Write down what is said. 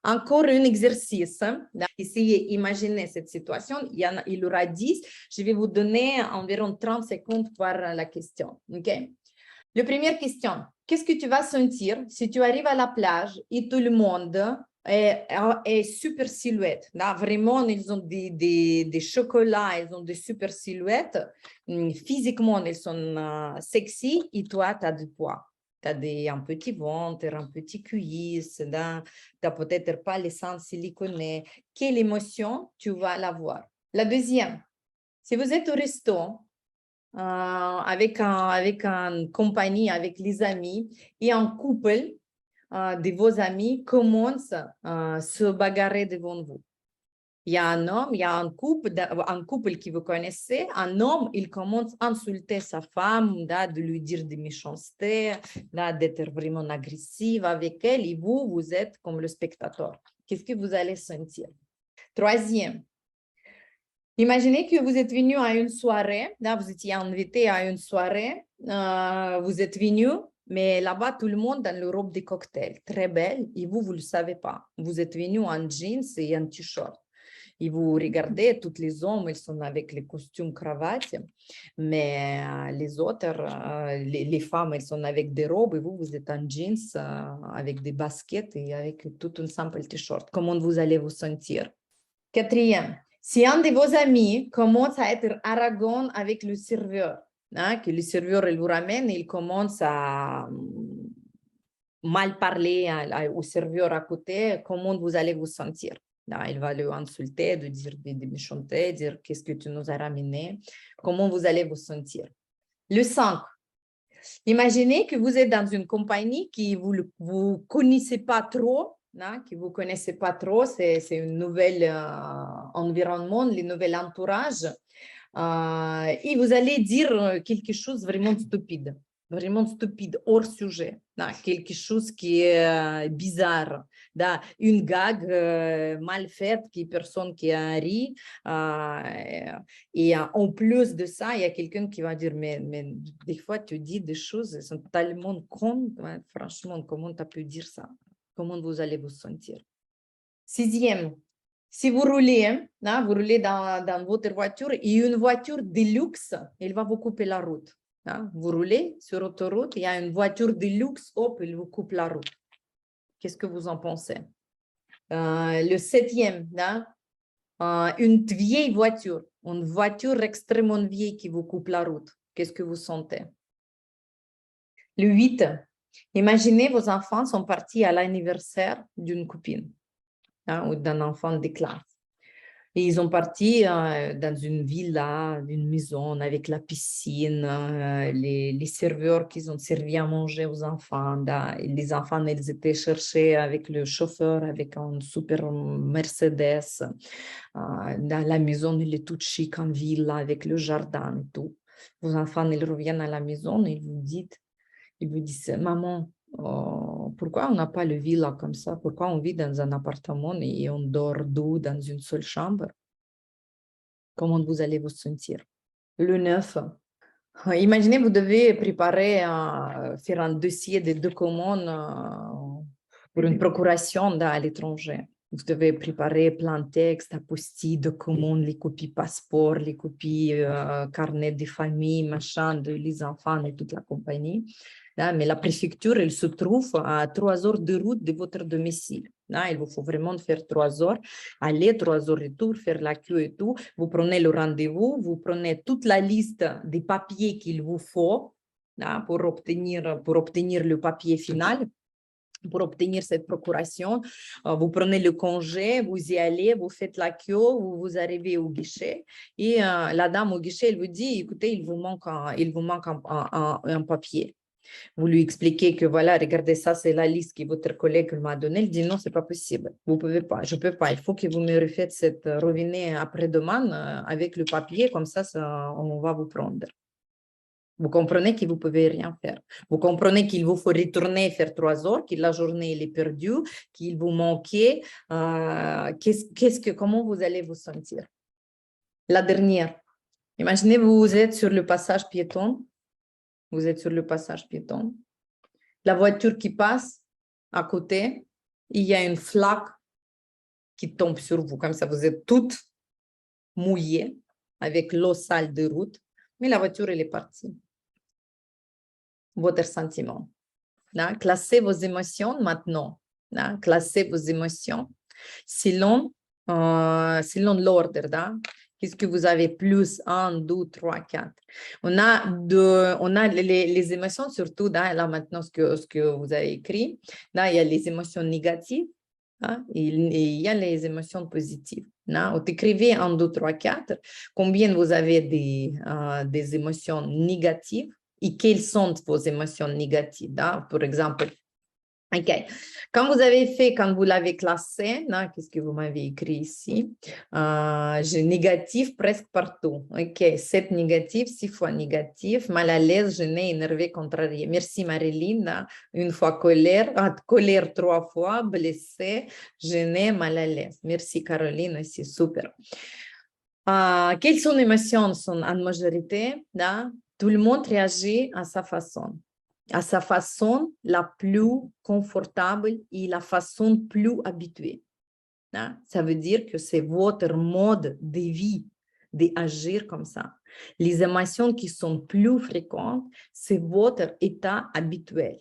Encore un exercice. Essayez d'imaginer cette situation. Il y aura 10. Je vais vous donner environ 30 secondes pour la question. Okay? La première question. Qu'est-ce que tu vas sentir si tu arrives à la plage et tout le monde est super silhouette? Là, vraiment, ils ont des chocolats, ils ont des super silhouettes. Physiquement, ils sont sexy et toi, tu as du poids. Tu as un petit ventre, un petit cuisse, tu n'as peut-être pas les seins siliconés. Quelle émotion tu vas avoir? La deuxième, si vous êtes au resto, avec une compagnie, avec les amis, et un couple de vos amis commence à se bagarrer devant vous. Il y a un homme, il y a un couple que vous connaissez, un homme, il commence à insulter sa femme, de lui dire des méchancetés, d'être vraiment agressif avec elle, et vous êtes comme le spectateur. Qu'est-ce que vous allez sentir? Troisième, imaginez que vous êtes venu à une soirée, vous étiez invité à une soirée, vous êtes venu, mais là-bas, tout le monde dans le robe de cocktail, très belle, et vous ne le savez pas. Vous êtes venu en jeans et en t-shirt. Et vous regardez, tous les hommes, ils sont avec les costumes cravates, mais les autres, les femmes, elles sont avec des robes, et vous êtes en jeans, avec des baskets et avec tout un simple t-shirt. Comment vous allez vous sentir? Quatrième, si un de vos amis commence à être arrogant avec le serveur, que le serveur il vous ramène, il commence à mal parler au serveur à côté, comment vous allez vous sentir? Il va le insulter, de dire des méchancetés, dire qu'est-ce que tu nous as ramené, comment vous allez vous sentir? Le 5, imaginez que vous êtes dans une compagnie que vous ne connaissez pas trop, que vous ne connaissez pas trop, c'est un nouvel environnement, le nouvel entourage, et vous allez dire quelque chose vraiment stupide, hors sujet, quelque chose qui est bizarre, une gag mal faite, personne qui a ri, et en plus de ça, il y a quelqu'un qui va dire, mais des fois tu dis des choses, elles sont tellement connes, franchement, comment tu as pu dire ça? Comment vous allez vous sentir? Sixième, si vous roulez, vous roulez dans votre voiture et une voiture de luxe, elle va vous couper la route. Vous roulez sur l'autoroute, il y a une voiture de luxe, hop, elle vous coupe la route. Qu'est-ce que vous en pensez? Le septième, une vieille voiture, une voiture extrêmement vieille qui vous coupe la route. Qu'est-ce que vous sentez? Le 8, imaginez vos enfants sont partis à l'anniversaire d'une copine. Ou d'un enfant de classe. Et ils ont parti dans une villa, une maison avec la piscine, les serveurs qui ont servi à manger aux enfants. Les enfants, ils étaient cherchés avec le chauffeur, avec un super Mercedes. Dans la maison, il est tout chic en villa avec le jardin et tout. Vos enfants, ils reviennent à la maison et ils vous disent, maman, pourquoi on n'a pas le villa comme ça? Pourquoi on vit dans un appartement et on dort d'eau dans une seule chambre? Comment vous allez vous sentir? Le 9, imaginez vous devez préparer, faire un dossier de documents pour une procuration à l'étranger. Vous devez préparer plein de textes, apostilles, documents, les copies passeport, les copies carnet de famille, machin, les enfants et toute la compagnie. Mais la préfecture, elle se trouve à 3 heures de route de votre domicile. Il vous faut vraiment faire 3 heures, aller 3 heures retour, faire la queue et tout. Vous prenez le rendez-vous, vous prenez toute la liste des papiers qu'il vous faut pour obtenir le papier final. Pour obtenir cette procuration, vous prenez le congé, vous y allez, vous faites la queue, vous arrivez au guichet et la dame au guichet, elle vous dit, écoutez, il vous manque un papier. Vous lui expliquez que voilà, regardez ça, c'est la liste que votre collègue m'a donnée. Il dit non, c'est pas possible. Vous pouvez pas, je peux pas. Il faut que vous me refaites cette revenez après-demain avec le papier, comme ça, on va vous prendre. Vous comprenez que vous ne pouvez rien faire. Vous comprenez qu'il vous faut retourner faire 3 heures, que la journée elle est perdue, qu'il vous manquait. Comment vous allez vous sentir? La dernière. Imaginez, vous êtes sur le passage piéton. Vous êtes sur le passage piéton. La voiture qui passe à côté, il y a une flaque qui tombe sur vous. Comme ça, vous êtes toutes mouillées avec l'eau sale de route, mais la voiture, elle est partie. Votre sentiment. Classez vos émotions maintenant. Classez vos émotions selon l'ordre. Qu'est-ce que vous avez plus? 1, 2, 3, 4. On a les émotions, surtout là maintenant, ce que vous avez écrit. Là, il y a les émotions négatives et il y a les émotions positives. Vous écrivez 1, 2, 3, 4. Combien vous avez des émotions négatives et quelles sont vos émotions négatives? Par exemple, OK. Quand vous l'avez classé, qu'est-ce que vous m'avez écrit ici? J'ai négatif presque partout. OK. 7 négatifs, 6 fois négatif, mal à l'aise, gêné, énervé, contrarié. Merci Marilyn. Une fois colère, colère 3 fois, blessé, gêné, mal à l'aise. Merci Caroline, c'est super. Quelles sont les émotions sont en majorité? Tout le monde réagit à sa façon la plus confortable et la façon plus habituée. Ça veut dire que c'est votre mode de vie d'agir comme ça. Les émotions qui sont plus fréquentes, c'est votre état habituel.